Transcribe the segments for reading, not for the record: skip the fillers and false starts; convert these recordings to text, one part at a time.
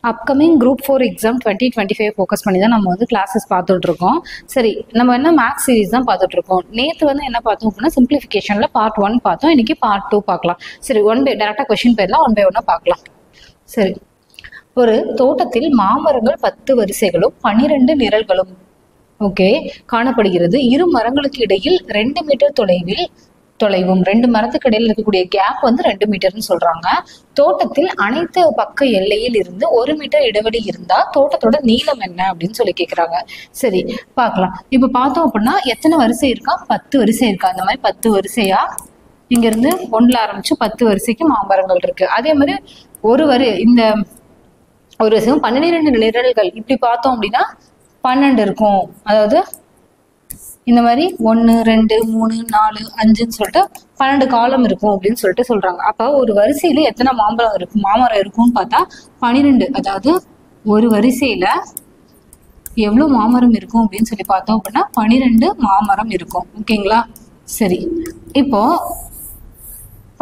Upcoming group 4 exam 2025 focus பண்ணி தான் நம்ம வந்து கிளாஸஸ் பார்த்துட்டு இருக்கோம். சரி, நம்ம என்ன மேக்ஸ் சீரிஸ் தான் பார்த்துட்டு இருக்கோம். நேற்று வந்து என்ன பார்த்தோம் அப்படின்னா சிம்பிளிஃபிகேஷன்ல பார்ட் 1 பார்த்தோம். இன்னைக்கு பார்ட் 2 பார்க்கலாம். சரி, டேரக்டா கொஸ்டின் போயிடலாம், 1 by 1 பார்க்கலாம். சரி, ஒரு தோட்டத்தில் மாமரங்கள் 10 வரிசைகளும் 12 நிரல்களும் காணப்படுகிறது. இரு மரங்களுக்கு இடையில் 2 மீட்டர் தொலைவும் 2 மரத்துக்கு இடையில் இருக்கக்கூடிய கேப் வந்து 2 மீட்டர்னு சொல்றாங்க. தோட்டத்தில் அனைத்து பக்க எல்லையில் இருந்து 1 மீட்டர் இடைவெளி இருந்தா தோட்டத்தோட நீளம் என்ன அப்படின்னு சொல்லி கேக்குறாங்க. சரி, பார்க்கலாம். இப்ப பார்த்தோம் அப்படின்னா எத்தனை வரிசை இருக்கா? 10 வரிசை இருக்கா. அந்த மாதிரி 10 வரிசையா இங்க இருந்து 1ல ஆரம்பிச்சு 10 வரிசைக்கு மாமரங்கள் இருக்கு. அதே மாதிரி இந்த ஒரு வரிசையும் 12 நிரல்கள் இப்படி பார்த்தோம் அப்படின்னா 12 இருக்கும். அதாவது இந்த மாதிரி 1 2 3 4 5ன்னு சொல்லிட்டு 12 காலம் இருக்கும் அப்படின்னு சொல்லிட்டு சொல்றாங்க. அப்ப ஒரு வரிசையில எத்தனை மாமரம் இருக்கும்னு பார்த்தா 12. அதாவது ஒரு வரிசையில எவ்வளவு மாமரம் இருக்கும் அப்படின்னு சொல்லி பார்த்தோம் அப்படின்னா 12 மாமரம் இருக்கும். ஓகேங்களா? சரி, இப்போ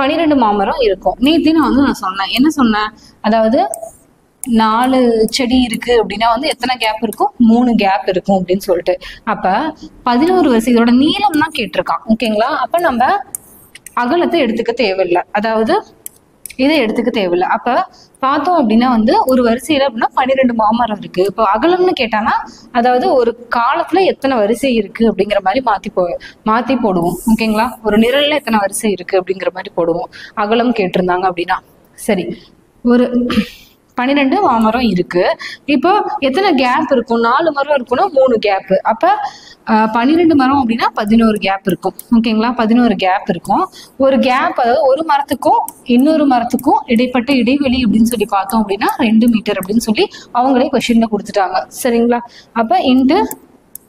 12 மாமரம் இருக்கும். நேற்று நான் சொன்னேன். என்ன சொன்னேன்? அதாவது 4 செடி இருக்கு அப்படின்னா வந்து எத்தனை கேப் இருக்கும்? 3 கேப் இருக்கும் அப்படின்னு சொல்லிட்டு. அப்ப 11 வரிசை இதோட நீளம் தான் கேட்டிருக்கான். ஓகேங்களா? அப்ப நம்ம அகலத்தை எடுத்துக்க தேவையில்லை. அதாவது இதை எடுத்துக்க தேவையில்லை. அப்ப பார்த்தோம் அப்படின்னா வந்து ஒரு வரிசையில அப்படின்னா 12 மாமரம் இருக்கு. இப்போ அகலம்னு கேட்டானா அதாவது ஒரு காலத்துல எத்தனை வரிசை இருக்கு அப்படிங்கிற மாதிரி மாத்தி போடுவோம். ஓகேங்களா? ஒரு நிரல்ல எத்தனை வரிசை இருக்கு அப்படிங்கிற மாதிரி போடுவோம் அகலம் கேட்டிருந்தாங்க அப்படின்னா. சரி, ஒரு 12 மாமரம் இருக்கு. இப்போ எத்தனை கேப் இருக்கும்? 4 மரம் இருக்குன்னா 3 கேப். அப்ப 12 மரம் அப்படின்னா 11 கேப் இருக்கும். ஓகேங்களா? 11 கேப் இருக்கும். ஒரு கேப், அதாவது ஒரு மரத்துக்கும் இன்னொரு மரத்துக்கும் இடைப்பட்ட இடைவெளி அப்படின்னு சொல்லி பார்த்தோம் அப்படின்னா 2 மீட்டர் அப்படின்னு சொல்லி அவங்களே கொஸ்டின்ல கொடுத்துட்டாங்க. சரிங்களா? அப்ப இன்ட்டு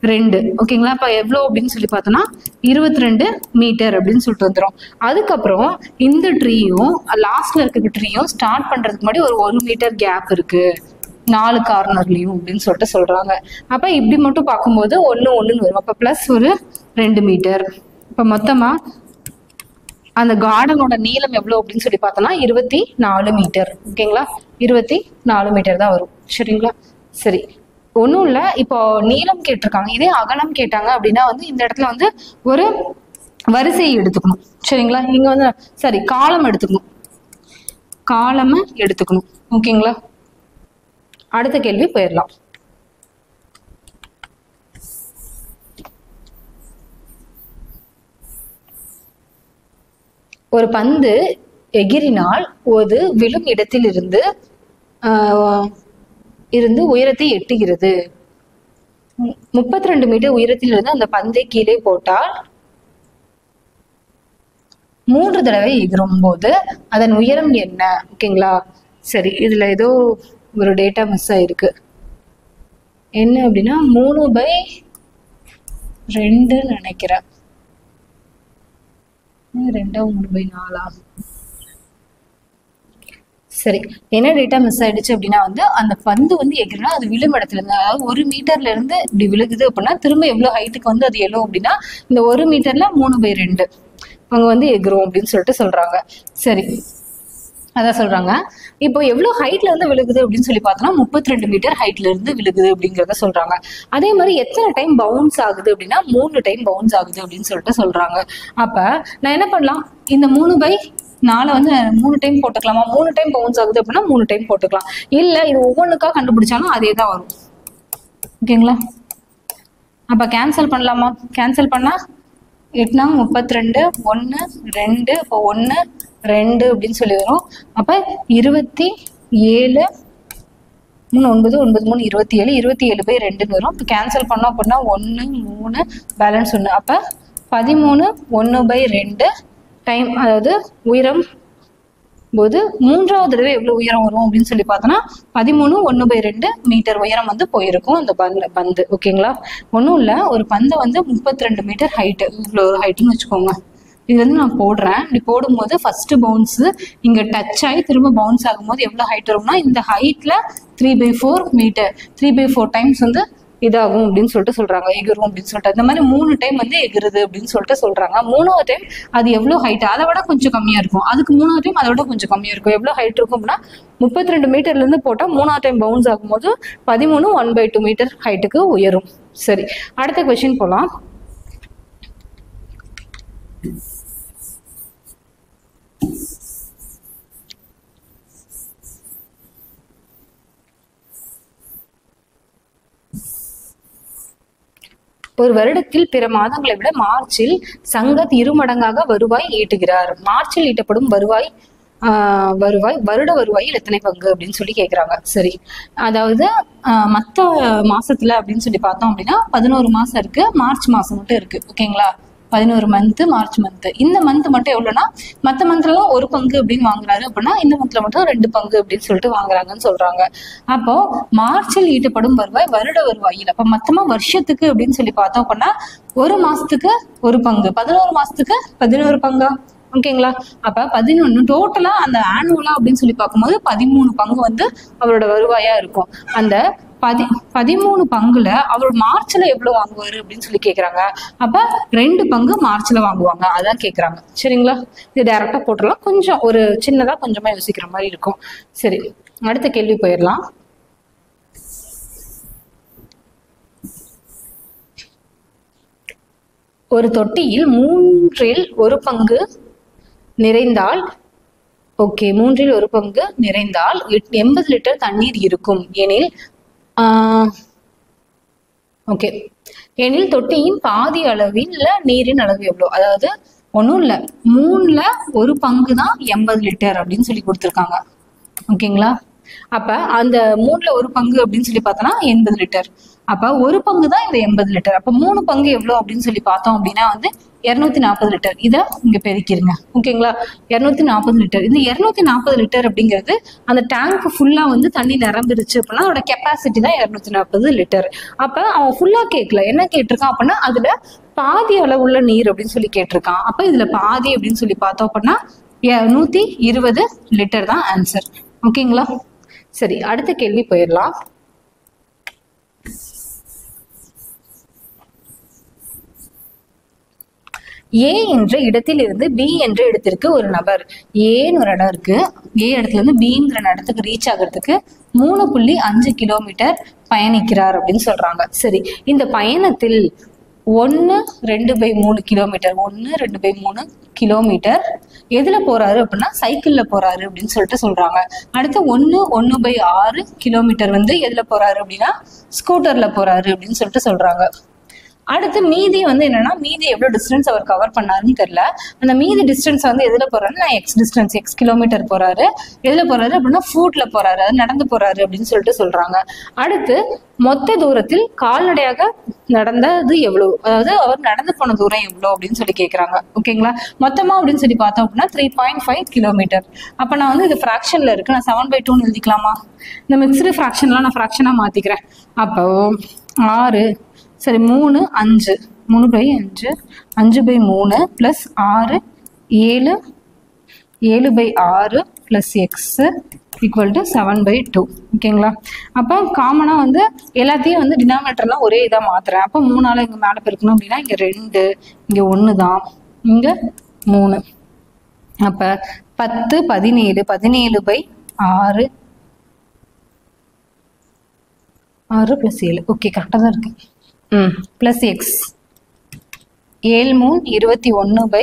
2. ஓகேங்களா? அப்ப எவ்வளவு அப்படின்னு சொல்லி பார்த்தோம்னா 22 மீட்டர் அப்படின்னு சொல்லிட்டு வந்துடும். அதுக்கப்புறம் இந்த ட்ரீயும் லாஸ்ட்ல இருக்க ட்ரீயும் ஸ்டார்ட் பண்றதுக்கு முன்னாடி ஒரு 1 மீட்டர் கேப் இருக்கு 4 கார்னர்லயும் அப்படின்னு சொல்லிட்டு சொல்றாங்க. அப்ப இப்படி மட்டும் பார்க்கும்போது 1 வரும். அப்ப பிளஸ் ஒரு 2 மீட்டர். இப்ப மொத்தமா அந்த கார்டனோட நீளம் எவ்வளவு அப்படின்னு சொல்லி பார்த்தோம்னா 24 மீட்டர். ஓகேங்களா? 24 மீட்டர் தான் வரும். சரிங்களா? சரி, ஒன்றும் இல்லை. இப்போ நீளம் கேட்டிருக்காங்க. இதே அகலம் கேட்டாங்க அப்படின்னா வந்து இந்த இடத்துல வந்து ஒரு வரிசையை எடுத்துக்கணும். சரிங்களா? இங்க வந்து சரி காலம் எடுத்துக்கணும். ஓகேங்களா? அடுத்த கேள்வி போயிடலாம். ஒரு பந்து எகிரினால் ஒரு விழும் இடத்தில் இருந்து உயரத்தை எட்டுகிறது. 32 மீட்டர் உயரத்தில் இருந்து அந்த பந்தை கீழே போட்டால் 3 தடவை எகிரும் போது அதன் உயரம் என்ன? ஓகேங்களா? சரி, இதுல ஏதோ ஒரு டேட்டா மிஸ் ஆயிருக்கு. என்ன அப்படின்னா 3/2 நினைக்கிறேன். 3/4. சரி, என்ன டேட்டா மிஸ் ஆயிடுச்சு அப்படின்னா வந்து அந்த பந்து வந்து எகிரினா அது விழும் இடத்துல இருந்து, அதாவது 1 மீட்டர்ல இருந்து இப்படி விழுகுது அப்படின்னா திரும்ப எவ்வளவு ஹைட்டுக்கு வந்து அது எழும் அப்படின்னா இந்த 1 மீட்டர்ல 3/2 அவங்க வந்து எகிரும் அப்படின்னு சொல்லிட்டு சொல்றாங்க. சரி, அதான் சொல்றாங்க. இப்போ எவ்வளவு ஹைட்ல இருந்து விழுகுது அப்படின்னு சொல்லி பார்த்தோம்னா 32 மீட்டர் ஹைட்ல இருந்து விழுகுது அப்படிங்கிறத சொல்றாங்க. அதே மாதிரி எத்தனை டைம் பவுன்ஸ் ஆகுது அப்படின்னா 3 டைம் பவுன்ஸ் ஆகுது அப்படின்னு சொல்லிட்டு சொல்றாங்க. அப்ப நான் என்ன பண்ணலாம்? இந்த 3/4 வந்து 3 டைம் போட்டுக்கலாமா? 3 டைம் பவுன்ஸ் ஆகுது அப்படின்னா 3 டைம் போட்டுக்கலாம். இல்ல இது ஒவ்வொன்றுக்கா கண்டுபிடிச்சாலும் அதே தான் வரும். ஓகேங்களா? அப்ப கேன்சல் பண்ணலாமா? கேன்சல் பண்ணா 8 32 1 2 இப்போ 1 2 அப்படின்னு சொல்லி வரும். அப்ப 27 9 9 3 27 27/2 வரும். இப்போ கேன்சல் பண்ணோம் அப்படின்னா 1 3 பேலன்ஸ் 1. அப்ப 13 1/2 டைம், அதாவது உயரம் போது 3வது தடவை எவ்வளவு உயரம் வரும் அப்படின்னு சொல்லி பார்த்தோம்னா 13 1/2 மீட்டர் உயரம் வந்து போயிருக்கும் அந்த பந்து. ஓகேங்களா? ஒன்றும் இல்லை, ஒரு பந்தை வந்து 32 மீட்டர் ஹைட்டு, இவ்வளோ ஹைட்டுன்னு வச்சுக்கோங்க. இது வந்து நான் போடுறேன். இப்படி போடும்போது ஃபர்ஸ்ட் பவுன்ஸ் இங்க டச் ஆகி திரும்ப பவுன்ஸ் ஆகும்போது எவ்வளவு ஹைட் வரும்னா இந்த ஹைட்ல 3/4 மீட்டர் 3/4 டைம்ஸ் வந்து இதாகும் அப்படின்னு சொல்லிட்டு சொல்றாங்க, எகிரும் அப்படின்னு சொல்லிட்டு. இந்த மாதிரி 3 டைம் வந்து எகிருது அப்படின்னு சொல்லிட்டு சொல்றாங்க. 3வது டைம் அது எவ்வளவு ஹைட், அதை விட கொஞ்சம் கம்மியா இருக்கும். அதுக்கு 3வது டைம் அதை விட கொஞ்சம் கம்மியா இருக்கும். எவ்வளவு ஹைட் இருக்கும் அப்படின்னா 32 மீட்டர்ல இருந்து போட்டா 3வது டைம் பவுன்ஸ் ஆகும்போது 13 1/2 மீட்டர் ஹைட்டுக்கு உயரும். சரி, அடுத்த கொஸ்டின் போலாம். ஒரு வருடத்தில் பிற மாதங்களை விட மார்ச்சில் சங்கத் 2 மடங்காக வருவாய் ஈட்டுகிறார். மார்ச்சில் ஈட்டப்படும் வருவாய் வருட வருவாயில் எத்தனை பங்கு அப்படின்னு சொல்லி கேக்குறாங்க. சரி, அதாவது மத்த மாசத்துல அப்படின்னு சொல்லி பார்த்தோம் அப்படின்னா 11 மாசம் இருக்கு, மார்ச் மாசம் மட்டும் இருக்கு. ஓகேங்களா, 11 மந்த், மார்ச் மந்த். இந்த மந்த் மட்டும் எவ்வளவுன்னா மத்த மந்த்லாம் 1 பங்கு அப்படின்னு வாங்குறாரு அப்படின்னா இந்த மந்த்ல மட்டும் 2 பங்கு அப்படின்னு சொல்லிட்டு வாங்குறாங்கன்னு சொல்றாங்க. அப்போ மார்ச்சில் ஈட்டப்படும் வருவாய் வருட வருவாயில், அப்ப மொத்தமா வருஷத்துக்கு அப்படின்னு சொல்லி பார்த்தோம் அப்படின்னா 1 மாசத்துக்கு 1 பங்கு, 11 மாசத்துக்கு 11 பங்கா. ஓகேங்களா, அப்ப 11 டோட்டலா அந்த ஆனுவலா அப்படின்னு சொல்லி பார்க்கும்போது 13 பங்கு வந்து அவரோட வருவாயா இருக்கும். அந்த 13 பங்குல அவர் மார்ச்ல எவ்வளவு வாங்குவாரு அப்படின்னு சொல்லி கேக்குறாங்க. அப்ப 2 பங்கு மார்ச்ல வாங்குவாங்க, அதான் கேக்குறாங்க. சரிங்களா, இது டைரக்டா போட்டுடலாம், கொஞ்சம் ஒரு சின்னதா கொஞ்சமா யோசிக்கிற மாதிரி இருக்கும். சரி, அடுத்த கேள்வி போயிடலாம். ஒரு தொட்டியில் 3 1 பங்கு நிறைந்தால், ஓகே, 3 1 பங்கு நிறைந்தால் 80 லிட்டர் தண்ணீர் இருக்கும் எனில், ஓகே, எனில் தொட்டியின் பாதி அளவில் நீரின் அளவு எவ்வளவு? அதாவது ஒன்றும் இல்லை, 3ல 1 பங்கு தான் 80 லிட்டர் அப்படின்னு சொல்லி கொடுத்துருக்காங்க. ஓகேங்களா, அப்ப அந்த 3ல 1 பங்கு அப்படின்னு சொல்லி பார்த்தோம்னா 80 லிட்டர். அப்ப 1 பங்கு தான் இந்த 80 லிட்டர். அப்ப 3 பங்கு எவ்வளவு அப்படின்னு சொல்லி பார்த்தோம் அப்படின்னா வந்து 240 லிட்டர். இதை இங்க பெருக்கிருங்க. ஓகேங்களா, 240 லிட்டர். இந்த 240 லிட்டர் அப்படிங்கிறது அந்த டேங்க் ஃபுல்லா வந்து தண்ணி நிரம்பிருச்சு அப்படின்னா அதோட கெப்பாசிட்டி தான் 240 லிட்டர். அப்ப அவன் ஃபுல்லா கேட்கல, என்ன கேட்டிருக்கான் அப்படின்னா அதுல பாதி அளவுள்ள நீர் அப்படின்னு சொல்லி கேட்டிருக்கான். அப்ப இதுல பாதி அப்படின்னு சொல்லி பார்த்தோம் அப்படின்னா 120 லிட்டர் தான் ஆன்சர். ஓகேங்களா, சரி, அடுத்த கேள்வி போயிடலாம். ஏ என்ற இடத்தில் இருந்து பி என்ற இடத்திற்கு ஒரு நபர், ஏன்னு ஒரு இடம் இருக்கு, ஏ இடத்துல இருந்து பிங்கிற இடத்துக்கு ரீச் ஆகிறதுக்கு 3.5 கிலோமீட்டர் பயணிக்கிறார் அப்படின்னு சொல்றாங்க. சரி, இந்த பயணத்தில் 1/2/3 கிலோமீட்டர், 1/2/3 கிலோமீட்டர் எதுல போறாரு அப்படின்னா சைக்கிள்ல போறாரு அப்படின்னு சொல்லிட்டு சொல்றாங்க. அடுத்து 1/1/6 கிலோமீட்டர் வந்து எதுல போறாரு அப்படின்னா ஸ்கூட்டர்ல போறாரு அப்படின்னு சொல்லிட்டு சொல்றாங்க. அடுத்து மீதி வந்து என்னன்னா மீதி எவ்வளவு டிஸ்டன்ஸ் அவர் கவர் பண்ணாருன்னு தெரியல. அந்த மீதி டிஸ்டன்ஸ் வந்து எதுல போறாருன்னா எக்ஸ் டிஸ்டன்ஸ், எக்ஸ் கிலோமீட்டர் போறாரு. எதுல போறாரு அப்படின்னா ஃபுட்ல போறாரு, அது நடந்து போறாரு அப்படின்னு சொல்லிட்டு சொல்றாங்க. அடுத்து மொத்த தூரத்தில் கால்நடையாக நடந்தது எவ்வளவு, அதாவது அவர் நடந்து போன தூரம் எவ்வளவு அப்படின்னு சொல்லி கேட்கறாங்க. ஓகேங்களா, மொத்தமா அப்படின்னு சொல்லி பார்த்தோம் அப்படின்னா 3.5 கிலோமீட்டர். அப்ப நான் வந்து இது ஃபிராக்ஷன்ல இருக்கு, நான் 7/2 எழுதிக்கலாமா? இந்த மிக்ஸ்டு ஃபிராக்ஷன்லாம் நான் ஃபிராக்ஷனா மாத்திக்கிறேன். அப்போ 6, சரி 3 5, 3/5 5/3 plus 6 7, 7/6 plus X equal to 7/2. ஓகேங்களா, அப்போ காமனா வந்து எல்லாத்தையும் வந்து டினாமினேட்டர்லாம் ஒரே இதாக மாத்துறேன். அப்போ 3ஆல இங்க மேலே பெருக்கணும் அப்படின்னா இங்க 2, இங்க 1 தான், இங்க 3. அப்ப 10 17 17/6 6 பிளஸ் 7, ஓகே கரெக்டாக தான் இருக்கு. பிளஸ் எக்ஸ் 7 3 21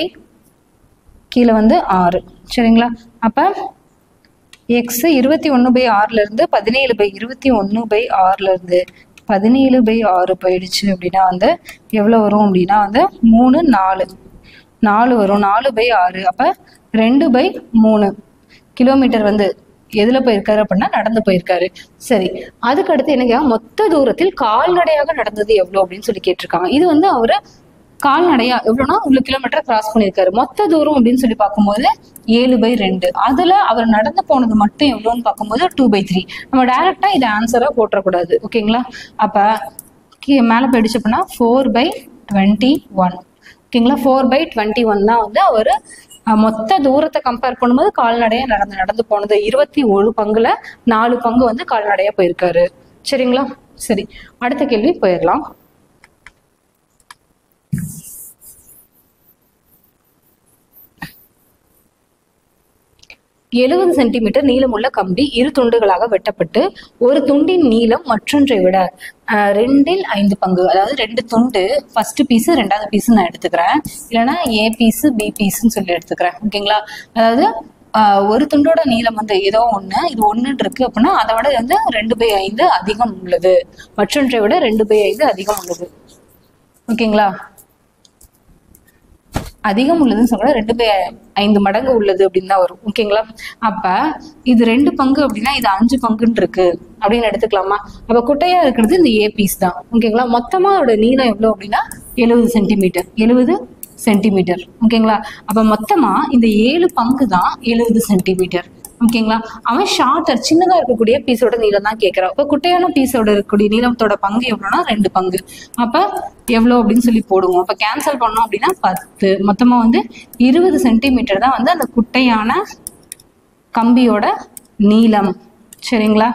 கீழே வந்து 6. சரிங்களா, அப்ப எக்ஸ் 21/6 இருந்து 17/21/6 இருந்து 17/6 போயிடுச்சு அப்படின்னா வந்து எவ்வளவு வரும் அப்படின்னா வந்து 3 4 வரும். 4/6, அப்ப 2/3 கிலோமீட்டர் வந்து எதுல போயிருக்காரு அப்படின்னா நடந்து போயிருக்காரு. சரி, அதுக்கு அடுத்து என்னங்க மொத்த தூரத்தில் கால்நடையாக நடந்தது எவ்வளவு அப்படின்னு சொல்லி கேட்டிருக்காங்க. இது வந்து அவரு கால்நடையா எவ்வளவுனா 1 கிலோமீட்டர் கிராஸ் பண்ணியிருக்காரு. மொத்த தூரம் அப்படின்னு சொல்லி பார்க்கும்போது 7/2. அதுல அவர் நடந்து போனது மட்டும் எவ்வளவுன்னு பார்க்கும்போது 2/3. நம்ம டைரக்டா இதை ஆன்சரா போட்டக்கூடாது. ஓகேங்களா, அப்ப மேல போயிடுச்சு அப்படின்னா 4/21. ஓகேங்களா, 4/21 தான் வந்து அவரு மொத்த தூரத்தை கம்பேர் பண்ணும்போது கால்நடையா நடந்து போனது. 21 பங்குல 4 பங்கு வந்து கால்நடையா போயிருக்காரு. சரிங்களா, சரி, அடுத்த கேள்வி போயிடலாம். எழுபது சென்டிமீட்டர் நீளமுள்ள கம்பி இரு துண்டுகளாக வெட்டப்பட்டு ஒரு துண்டின் நீளம் மற்றொன்றை விட 2/5 பங்கு, அதாவது 2 துண்டு, ஃபர்ஸ்ட் பீஸ் 2வது பீஸ் நான் எடுத்துக்கிறேன், இல்லைன்னா ஏ பீஸ் பி பீஸ்ன்னு சொல்லி எடுத்துக்கிறேன். ஓகேங்களா? அதாவது ஒரு துண்டோட நீளம் வந்து ஏதோ ஒன்று, இது ஒன்று இருக்கு அப்படின்னா அதை விட வந்து 2/5 அதிகம் உள்ளது, மற்றொன்றை விட 2/5 அதிகம் உள்ளது. ஓகேங்களா? அதிகம் உள்ளதுன்னு சொல்ல 2/5 மடங்கு உள்ளது அப்படின்னு தான் வரும். ஓகேங்களா? அப்ப இது 2 பங்கு அப்படின்னா இது 5 பங்குன்னு இருக்கு அப்படின்னு எடுத்துக்கலாமா? அப்ப குட்டையா இருக்கிறது இந்த ஏ பீஸ் தான். ஓகேங்களா? மொத்தமா அதோட நீளம் எவ்வளவு அப்படின்னா 70 சென்டிமீட்டர். 70 சென்டிமீட்டர். ஓகேங்களா? அப்ப மொத்தமா இந்த 7 பங்கு தான் 70 சென்டிமீட்டர். ஓகேங்களா? அவன் ஷார்ட்டர் சின்னதா இருக்கக்கூடிய பீஸோட நீளம் தான் கேட்கிறான். அப்ப குட்டையான பீஸோட இருக்கக்கூடிய நீளத்தோட பங்கு எவ்வளோனா 2 பங்கு. அப்ப எவ்வளோ அப்படின்னு சொல்லி போடுவோம். அப்ப கேன்சல் பண்ணோம் அப்படின்னா 10. மொத்தமா வந்து 20 சென்டிமீட்டர் தான் வந்து அந்த குட்டையான கம்பியோட நீளம். சரிங்களா?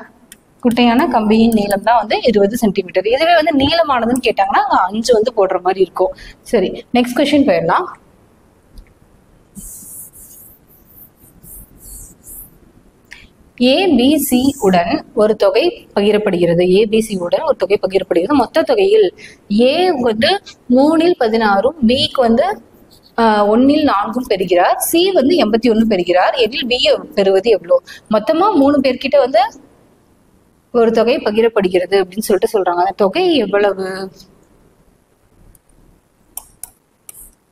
குட்டையான கம்பியின் நீளம் தான் வந்து 20 சென்டிமீட்டர். இதுவே வந்து நீளமானதுன்னு கேட்டாங்கன்னா 5 வந்து போடுற மாதிரி இருக்கும். சரி, நெக்ஸ்ட் கொஸ்டின் போயிடலாம். ஏபிசி உடன் ஒரு தொகை பகிரப்படுகிறது. ஏபிசி உடன் ஒரு தொகை பகிரப்படுகிறது. மொத்த தொகையில் ஏ வந்து 3/16 பிக்கு வந்து 1/4 பெறுகிறார். சி வந்து 81 பெறுகிறார். எனில் பி பெறுவது எவ்வளோ? மொத்தமா 3 பேர்கிட்ட வந்து ஒரு தொகை பகிரப்படுகிறது அப்படின்னு சொல்லிட்டு சொல்றாங்க. அந்த தொகை எவ்வளவு?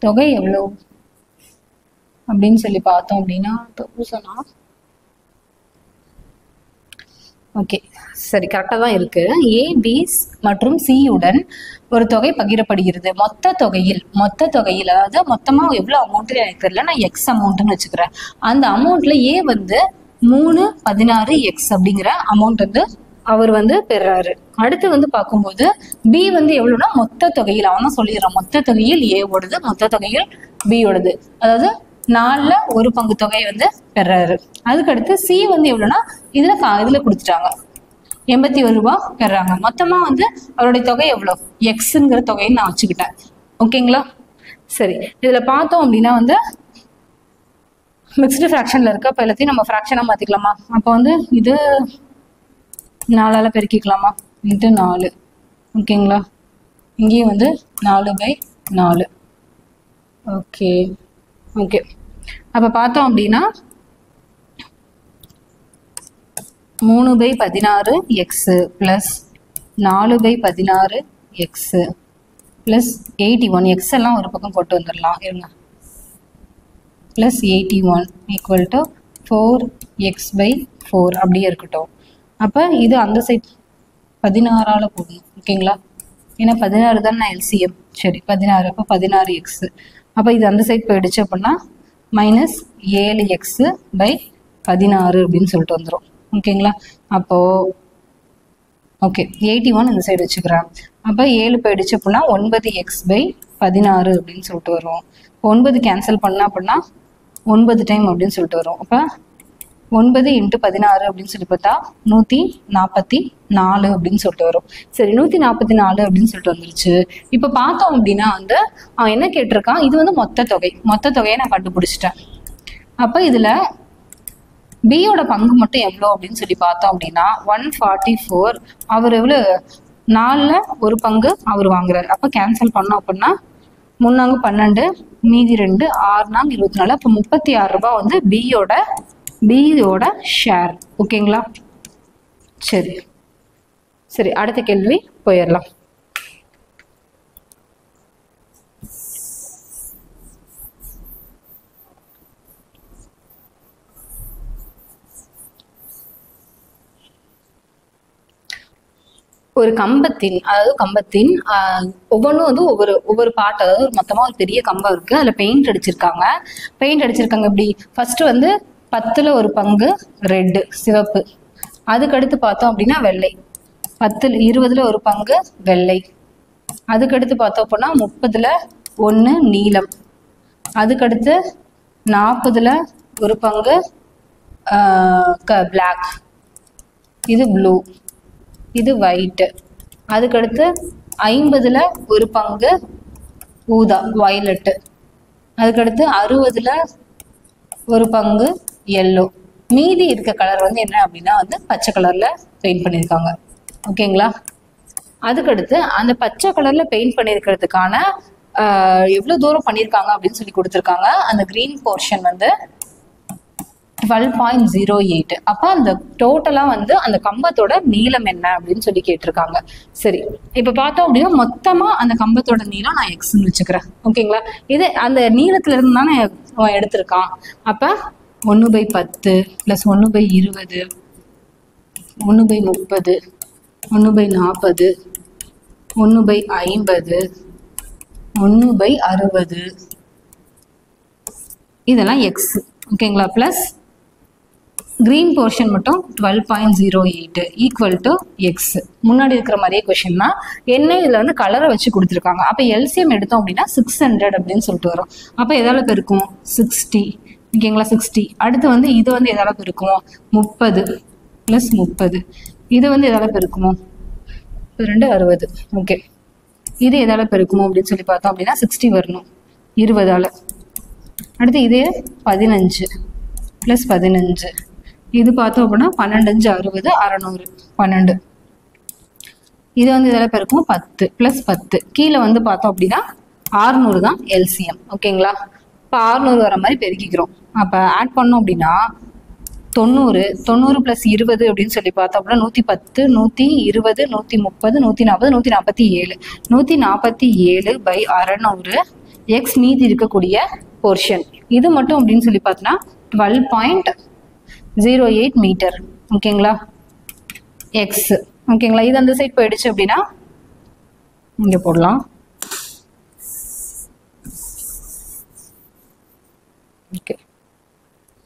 தொகை எவ்வளவு அப்படின்னு சொல்லி பார்த்தோம் அப்படின்னா 1000. ஓகே, சரி, கரெக்டாக தான் இருக்கு. ஏ பி மற்றும் சியுடன் ஒரு தொகை பகிரப்படுகிறது. மொத்த தொகையில் அதாவது மொத்தமாக எவ்வளோ அமௌண்ட்னு எனக்கு தெரியல, நான் எக்ஸ் அமௌண்ட்னு வச்சுக்கிறேன். அந்த அமௌண்ட்ல ஏ வந்து 3/16 எக்ஸ் அப்படிங்கிற அமௌண்ட் வந்து அவர் வந்து பெறாரு. அடுத்து வந்து பார்க்கும்போது பி வந்து எவ்வளோனா மொத்த தொகையில், அவன் தான் சொல்லிடுறான், மொத்த தொகையில் ஏ ஓடுது, மொத்த தொகையில் பி ஓடுது, அதாவது 4ல் 1 பங்கு தொகை வந்து பெறாரு. அதுக்கடுத்து சி வந்து எவ்வளோனா இதுல கொடுத்துட்டாங்க, 81 ரூபாய் பெறாங்க. மொத்தமா வந்து அவருடைய தொகை எவ்வளோ? எக்ஸுங்கிற தொகைன்னு நான் வச்சுக்கிட்டேன். ஓகேங்களா? சரி, இதுல பார்த்தோம் அப்படின்னா வந்து மிக்ஸ்டு ஃப்ராக்ஷன்ல இருக்கு. அப்போ எல்லாத்தையும் நம்ம ஃப்ராக்ஷனா மாத்திக்கலாமா? அப்போ வந்து இது 4ஆல பெருக்கிக்கலாமா? இது 4. ஓகேங்களா? இங்கேயும் வந்து 4/4. Okay okay. அப்ப பார்த்தோம் அப்படின்னா 3/16 X plus 4/16 X plus 81. X எல்லாம் ஒரு பக்கம் போட்டு வந்துடலாம் இருங்க. பிளஸ் 81 ஈக்குவல் டு 4x/4 அப்படியே இருக்கட்டும். அப்போ இது அந்த சைட் 16ஆல போடணும். ஓகேங்களா? ஏன்னா 16 தான் நான் எல்சிஎம். சரி, 16. அப்போ 16x. அப்போ இது அந்த சைட் போயிடுச்சு அப்படின்னா -7x/16 அப்படின்னு சொல்லிட்டு வந்துடும். ஓகேங்களா? அப்போ ஓகே, 81 இந்த சைடு வச்சுக்கிறேன். அப்போ 7 போயிடுச்சு அப்படின்னா 9x/16 அப்படின்னு சொல்லிட்டு வரும். 9 கேன்சல் பண்ணா அப்படின்னா 9 டைம் அப்படின்னு சொல்லிட்டு வரும். அப்போ 9 × 16 அப்படின்னு சொல்லி பார்த்தா 144 அப்படின்னு சொல்லிட்டு வரும். சரி, 144 அப்படின்னு சொல்லிட்டு வந்துருச்சு. இப்போ பார்த்தோம் அப்படின்னா வந்து அவன் என்ன கேட்டிருக்கான், இது வந்து மொத்த தொகையை நான் கண்டுபிடிச்சிட்டேன். அப்போ இதுல பியோட பங்கு மட்டும் எவ்வளோ அப்படின்னு சொல்லி பார்த்தோம் அப்படின்னா 144. அவர் எவ்வளோ? 4ல் 1 பங்கு அவர் வாங்குறாரு. அப்போ கேன்சல் பண்ணோம் அப்படின்னா 3 12 மீதி 2 6 24. அப்போ 36 ரூபாய் வந்து பியோட ஷேர். ஓகேங்களா? சரி சரி, அடுத்த கேள்வி போயிடலாம். ஒரு கம்பத்தின் ஒவ்வொன்றும் வந்து ஒவ்வொரு பாட்டு, அதாவது மொத்தமா ஒரு பெரிய கம்பம் இருக்கு. அதுல பெயிண்ட் அடிச்சிருக்காங்க. எப்படி? ஃபர்ஸ்ட் வந்து 10ல் 1 பங்கு ரெட்டு, சிவப்பு. அதுக்கடுத்து பார்த்தோம் அப்படின்னா வெள்ளை. 20ல் 1 பங்கு வெள்ளை. அதுக்கடுத்து பார்த்தோம் அப்படின்னா 30ல் 1 நீலம். அதுக்கடுத்து 40ல் 1 பங்கு பிளாக். இது ப்ளூ, இது ஒயிட், அதுக்கடுத்து 50ல் ஒரு பங்கு ஊதா வயலட்டு, அதுக்கடுத்து 60ல் ஒரு பங்கு எல்லோ, மீதி இருக்க கலர் வந்து என்ன அப்படின்னா வந்து பச்சை கலர்ல பெயிண்ட் பண்ணியிருக்காங்க. ஓகேங்களா? அதுக்கடுத்து அந்த பச்சை கலர்ல பெயிண்ட் பண்ணியிருக்கிறதுக்கான எவ்வளோ தூரம் பண்ணியிருக்காங்க அப்படின்னு சொல்லி கொடுத்துருக்காங்க. அந்த கிரீன் போர்ஷன் வந்து 12.08. அப்போ அந்த டோட்டலாக வந்து அந்த கம்பத்தோட நீளம் என்ன அப்படின்னு சொல்லி கேட்டிருக்காங்க. சரி, இப்போ பார்த்தோம் அப்படின்னா மொத்தமாக அந்த கம்பத்தோட நீளம் நான் எக்ஸ்ன்னு வச்சுக்கிறேன். ஓகேங்களா? இது அந்த நீளத்துல இருந்து தானே எடுத்திருக்கான். அப்போ 1/10 + 1/20 1/30 1/40 1/50 1/60 இதெல்லாம் எக்ஸ். ஓகேங்களா? ப்ளஸ் கிரீன் போர்ஷன் மட்டும் 12.08 ஈக்குவல் டு எக்ஸ். முன்னாடி இருக்கிற மாதிரியே கொஸ்டின் தான். என்ன இதில் வந்து கலரை வச்சு கொடுத்துருக்காங்க. அப்போ எல்சிஎம் எடுத்தோம் அப்படின்னா 600 அப்படின்னு சொல்லிட்டு வரும். அப்போ எதால பெருக்கும்? 60. ஓகேங்களா? 60. அடுத்து வந்து இது வந்து எதால பெருக்குமோ? 30 + 30. இது வந்து எதால பெருக்குமோ? 2 60. ஓகே, இது எதால பெருக்குமோ அப்படின்னு சொல்லி பார்த்தோம் அப்படின்னா 60 வரணும் 20ஆல. அடுத்து இது 15 + 15. இது பார்த்தோம் அப்படின்னா 12 5 60 600 12. இது வந்து இதில் பெருக்கும் 10 + 10. கீழே வந்து பார்த்தோம் அப்படின்னா 600 தான் எல்சிஎம். ஓகேங்களா? இப்போ 600 வர மாதிரி பெருக்கிக்கிறோம். அப்போ ஆட் பண்ணோம் அப்படின்னா 90 + 20 அப்படின்னு சொல்லி பார்த்தோம் அப்படின்னா 110 120 130 140 147 147/600 எக்ஸ் மீதி இருக்கக்கூடிய போர்ஷன். இது மட்டும் அப்படின்னு சொல்லி பார்த்தோன்னா 12.08 மீட்டர். ஓகேங்களா? எக்ஸ். ஓகேங்களா? இது அந்த சைட் போயிடுச்சு அப்படின்னா இங்க போடலாம். ஓகே,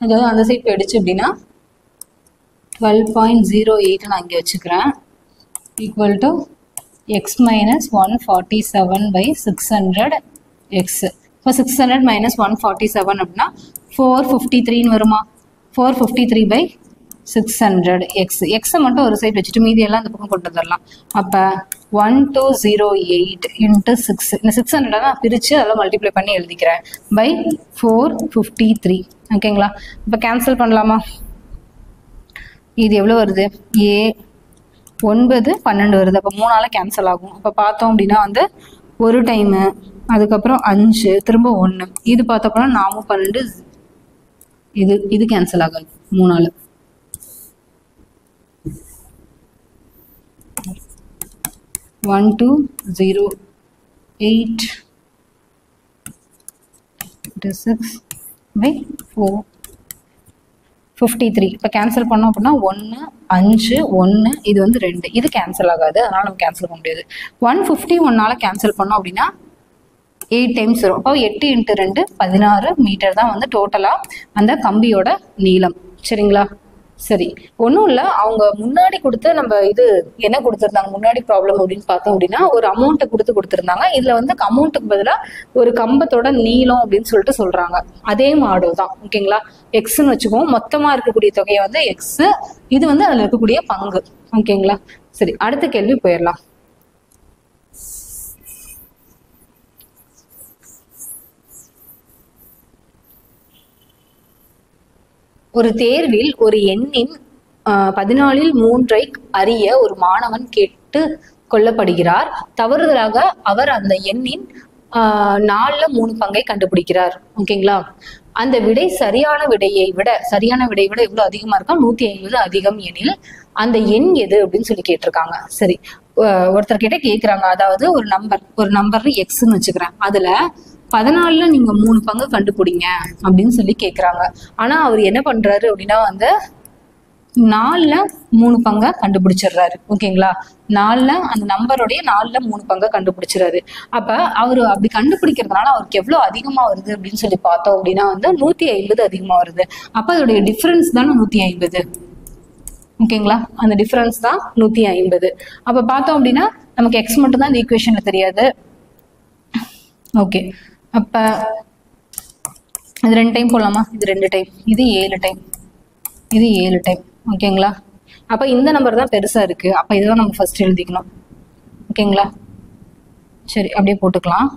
அதாவது அந்த சைட் போயிடுச்சு அப்படின்னா 12.08 நான் இங்கே வச்சுக்கிறேன். Equal to X - 147/600 X. இப்போ 600 - 147 அப்படின்னா 453 வருமா? 453/600 எக்ஸ். எக்ஸை மட்டும் ஒரு சைட் வச்சுட்டு மீதி எல்லாம் அந்த பக்கம் கொண்டு வந்துடலாம். அப்போ 1208 × 6. இந்த 600 நான் பிரித்து அதெல்லாம் மல்டிப்ளை பண்ணி எழுதிக்கிறேன். பை 453. ஓகேங்களா? இப்போ கேன்சல் பண்ணலாமா? இது எவ்வளோ வருது? 9 12 வருது. அப்போ 3ஆல் கேன்சல் ஆகும். அப்போ பார்த்தோம் அப்படின்னா வந்து ஒரு டைமு, அதுக்கப்புறம் 5, திரும்ப 1. இது பார்த்தோம்னா 4 12 இது கேன்சல் ஆகாது 3ஆல். 1208 × 6/453. இப்போ கேன்சல் பண்ணோம் அப்படின்னா 1 5 1 இது வந்து 2. இது கேன்சல் ஆகாது, அதனால நம்ம கேன்சல் பண்ண முடியாது. 151ஆல் கேன்சல் பண்ணோம் அப்படின்னா 8 டைம்ஸ் வரும். அப்போ 8 × 2 16 மீட்டர் தான் வந்து டோட்டலாக அந்த கம்பியோட நீளம். சரிங்களா? சரி, ஒன்றும் இல்லை. அவங்க முன்னாடி கொடுத்து நம்ம இது என்ன கொடுத்துருந்தாங்க முன்னாடி ப்ராப்ளம் அப்படின்னு பார்த்தோம் அப்படின்னா ஒரு அமௌண்ட்டை கொடுத்துருந்தாங்க. இதில் வந்து அமௌண்ட்டுக்கு பதிலாக ஒரு கம்பத்தோட நீளம் அப்படின்னு சொல்லிட்டு சொல்கிறாங்க. அதே மாடல் தான். ஓகேங்களா? எக்ஸ்ன்னு வச்சுக்கோம். மொத்தமாக இருக்கக்கூடிய தொகையை வந்து எக்ஸ், இது வந்து அதில் இருக்கக்கூடிய பங்கு. ஓகேங்களா? சரி, அடுத்த கேள்வி போயிடலாம். ஒரு தேர்வில் ஒரு எண்ணின் 14ல் 3ஐ அறிய ஒரு மாணவன் கேட்டு கொள்ளப்படுகிறார். தவறுதலாக அவர் அந்த எண்ணின் 4ல் 3 பங்கை கண்டுபிடிக்கிறார். ஓகேங்களா? அந்த விடை சரியான விடையை விட எவ்வளவு அதிகமா இருக்கா? 150 அதிகம் எனில் அந்த எண் எது அப்படின்னு சொல்லி கேட்டிருக்காங்க. சரி, ஒருத்தர்கிட்ட கேட்குறாங்க. அதாவது ஒரு நம்பர் எக்ஸ்ன்னு வச்சுக்கிறேன். அதுல 14ல் நீங்க 3 பங்கு கண்டுபிடிங்க அப்படின்னு சொல்லி கேட்குறாங்க. ஆனா அவர் என்ன பண்றாரு அப்படின்னா வந்து 4ல் 3 பங்கை கண்டுபிடிச்சிடுறாரு. ஓகேங்களா? 4ல் அந்த நம்பருடைய 4ல் 3 பங்கை கண்டுபிடிச்சிடாரு. அப்ப அவரு அப்படி கண்டுபிடிக்கிறதுனால அவருக்கு எவ்வளவு அதிகமா வருது அப்படின்னு சொல்லி பார்த்தோம் அப்படின்னா வந்து 150 அதிகமா வருது. அப்ப அதோடைய டிஃபரன்ஸ் தானே 150. ஓகேங்களா? அந்த டிஃபரன்ஸ் தான் 150. அப்ப பார்த்தோம் அப்படின்னா நமக்கு எக்ஸ் மட்டும் தான் இந்த ஈக்குவேஷன்ல தெரியாது. ஓகே, அப்ப இது 2 டைம் போடலாமா? இது 2 டைம், இது 7 டைம், இது 7 டைம். ஓகேங்களா? அப்ப இந்த நம்பர் தான் பெருசா இருக்கு. அப்ப இதுதான் நம்ம ஃபர்ஸ்ட் எழுதிக்கணும். ஓகேங்களா? சரி, அப்படியே போட்டுக்கலாம்.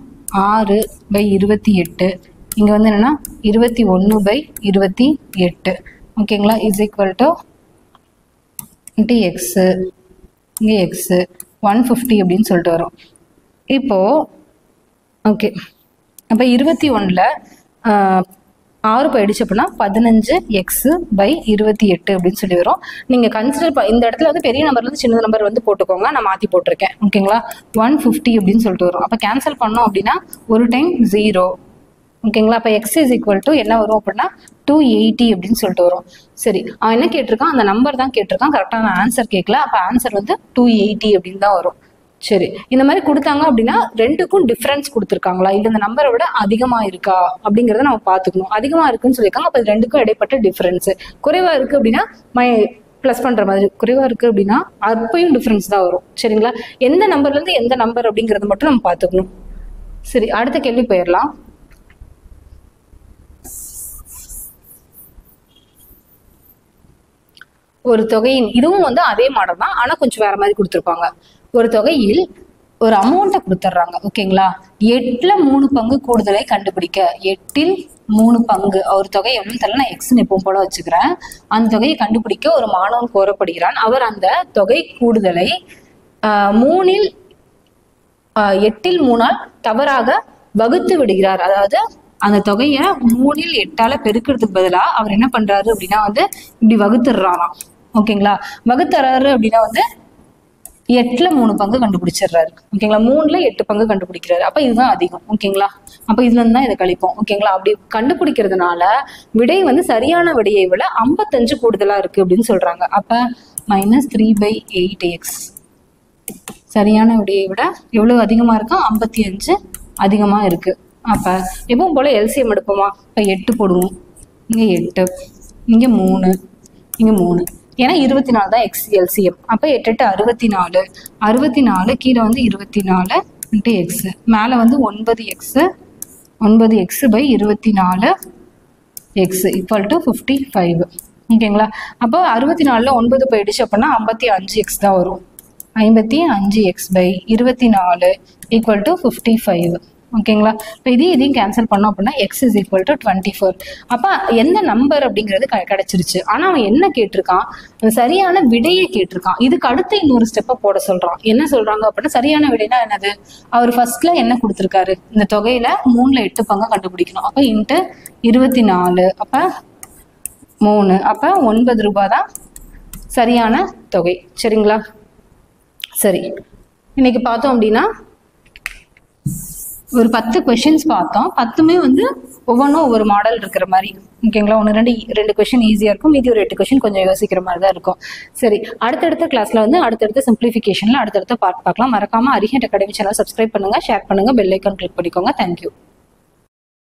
6/28 இங்கே வந்து என்னென்னா 21/28 ஓகேங்களா, is equal to into x, இங்கே எக்ஸு 150 அப்படின்னு சொல்லிட்டு வரும். இப்போது ஓகே, அப்போ 21ல் 6 போயிடுச்சு அப்படின்னா 15x/28 அப்படின்னு சொல்லி வரும். நீங்கள் கன்சிடர் இந்த இடத்துல வந்து பெரிய நம்பர்லேருந்து சின்ன நம்பர் வந்து போட்டுக்கோங்க, நான் மாற்றி போட்டிருக்கேன். ஓகேங்களா, 150 அப்படின்னு சொல்லிட்டு வரும். அப்போ கேன்சல் பண்ணோம் அப்படின்னா ஒரு டைம் 0. ஓகேங்களா, அப்போ x இஸ் ஈக்குவல் டு என்ன வரும் அப்படின்னா 280 அப்படின்னு சொல்லிட்டு வரும். சரி, அவன் என்ன கேட்டிருக்கான், அந்த நம்பர் தான் கேட்டிருக்கான், கரெக்டான ஆன்சர் கேட்கல. அப்போ ஆன்சர் வந்து 280 அப்படின்னு தான் வரும். சரி, இந்த மாதிரி கொடுத்தாங்க அப்படின்னா ரெண்டுக்கும் டிஃப்ரென்ஸ் கொடுத்துருக்காங்களா, இல்லை இந்த நம்பரை விட அதிகமாக இருக்கா அப்படிங்கிறத நம்ம பார்த்துக்கணும். அதிகமாக இருக்குன்னு சொல்லியிருக்காங்க, அப்போ இது ரெண்டுக்கும் இடைப்பட்ட டிஃப்ரென்ஸு. குறைவாக இருக்குது அப்படின்னா ப்ளஸ் பண்ணுற மாதிரி, குறைவாக இருக்குது அப்படின்னா அப்பையும் டிஃப்ரென்ஸ் தான் வரும். சரிங்களா, எந்த நம்பர்லேருந்து எந்த நம்பர் அப்படிங்கிறத மட்டும் நம்ம பார்த்துக்கணும். சரி, அடுத்த கேள்வி போயிடலாம். ஒரு தொகையின், இதுவும் வந்து அதே மாடல் தான், ஆனால் கொஞ்சம் வேற மாதிரி கொடுத்துருப்பாங்க. ஒரு தொகையில் ஒரு அமௌண்ட்டை கொடுத்துட்றாங்க. ஓகேங்களா, 8ல் 3 பங்கு கூடுதலை கண்டுபிடிக்க. 8ல் 3 பங்கு, ஒரு தொகை எவ்வளவு தெரியல, நான் எக்ஸ்ன்னு எப்பவும் போல வச்சுக்கிறேன். அந்த தொகையை கண்டுபிடிக்க ஒரு மாணவன் கோரப்படுகிறான். அவர் அந்த தொகை கூடுதலை 8ல் 3ஆல் தவறாக வகுத்து விடுகிறார். அதாவது அந்த தொகையை 3ல் 8ஆல பெருக்கிறதுக்கு பதிலாக அவர் என்ன பண்றாரு அப்படின்னா வந்து இப்படி வகுத்துடுறாராம். ஓகேங்களா, வகுத்துறாரு அப்படின்னா வந்து 8ல் 3 பங்கு கண்டுபிடிச்சிடுறாரு. ஓகேங்களா, 3ல் 8 பங்கு கண்டுபிடிக்கிறாரு. அப்ப இதுதான் அதிகம். ஓகேங்களா, அப்ப இதுல இருந்து தான் இதை கழிப்போம். ஓகேங்களா, அப்படி கண்டுபிடிக்கிறதுனால விடை வந்து சரியான விடையை விட 55 கூடுதலா இருக்கு அப்படின்னு சொல்றாங்க. அப்ப -3/8x சரியான விடையை விட எவ்வளவு அதிகமா இருக்கா, 55 அதிகமா இருக்கு. அப்ப எப்பவும் போல எல்சிஎம் எடுப்போமா, இப்ப 8 போடுவோம், இங்க 8, இங்க 3, இங்க 3, ஏன்னா 24 தான் எக்ஸ் எல்சிஎம். அப்போ 8 8 64, 64 கீழே வந்து 24 இன்ட்டு எக்ஸ், மேலே வந்து 9x/24 எக்ஸ் ஈக்குவல் டு 55. ஓகேங்களா, அப்போ 64ல் 9 போயிடுச்சு அப்படின்னா 55x தான் வரும். 55x/24 equal to 55. ஓகேங்களா, இப்போ இதையும் கேன்சல் பண்ணோம் அப்படின்னா எக்ஸ் இஸ் ஈக்குவல் டு 24. அப்போ எந்த நம்பர் அப்படிங்கிறது கிடைச்சிருச்சு. ஆனால் அவன் என்ன கேட்டிருக்கான், சரியான விடையை கேட்டிருக்கான். இதுக்கு அடுத்து இன்னொரு ஸ்டெப்பை போட சொல்றான். என்ன சொல்றாங்க அப்படின்னா சரியான விடைனா என்னது, அவர் ஃபர்ஸ்ட்ல என்ன கொடுத்துருக்காரு, இந்த தொகையில 3ல் 8 பங்கு கண்டுபிடிக்கணும். அப்போ இன்ட்டு 24, அப்போ 3, அப்போ 9 ரூபாய் தான் சரியான தொகை. சரிங்களா, சரி, இன்னைக்கு பார்த்தோம் அப்படின்னா ஒரு 10 கொஸ்டின்ஸ் பார்த்தோம். 10மே வந்து ஒவ்வொன்றும் ஒவ்வொரு மாடல் இருக்கிற மாதிரி. ஓகேங்களா, 2 கொஸ்டின் ஈஸியாக இருக்கும், மீதி ஒரு 8 கொஸ்டின் கொஞ்சம் யோசிக்கிற மாதிரி தான் இருக்கும். சரி, அடுத்தடுத்த கிளாஸ்ல வந்து அடுத்தடுத்த சிம்பிளிஃபிகேஷன்ல அடுத்தடுத்த பார்ட் பார்க்கலாம். மறக்காம அரிஹண்ட் அகாடமி சேனல் சப்ஸ்கிரைப் பண்ணுங்க, ஷேர் பண்ணுங்க, பெல் ஐக்கான் கிளிக் பண்ணிக்கோங்க. தேங்க்யூ.